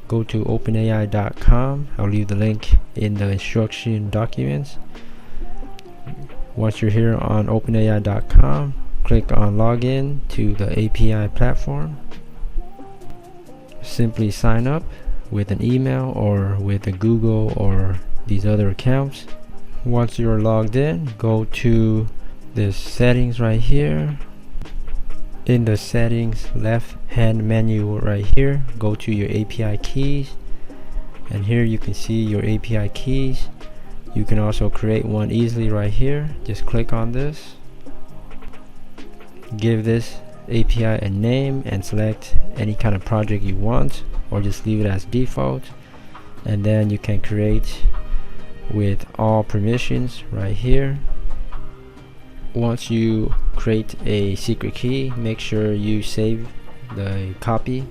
go to openai.com. I'll leave the link in the instruction documents. Once you're here on openai.com, click on login to the API platform. Simply sign up with an email or with a Google or these other accounts. Once you're logged in, go to this settings right here. In the settings left hand menu right here, go to your API keys, and here you can see your API keys. You can also create one easily right here. Just click on this, give this API a name and select any kind of project you want, or just leave it as default, and then you can create with all permissions right here. Once you create a secret key, make sure you save the copy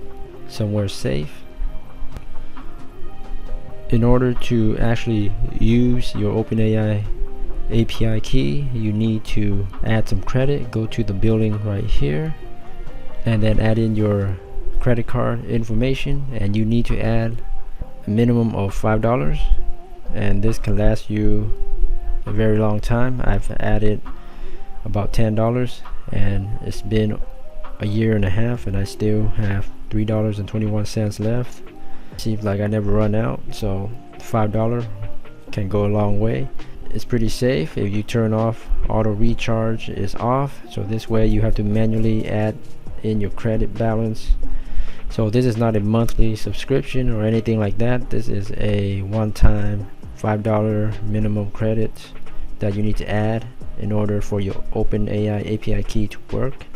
somewhere safe. In order to actually use your OpenAI API key, you need to add some credit. Go to the building right here and then add in your credit card information, and you need to add a minimum of $5, and this can last you a very long time. I've added about $10 and it's been a year and a half and I still have $3.21 left. Seems like I never run out, so $5 can go a long way. It's pretty safe. If you turn off auto recharge is off, so this way you have to manually add in your credit balance. So this is not a monthly subscription or anything like that. This is a one-time $5 minimum credit that you need to add in order for your OpenAI API key to work.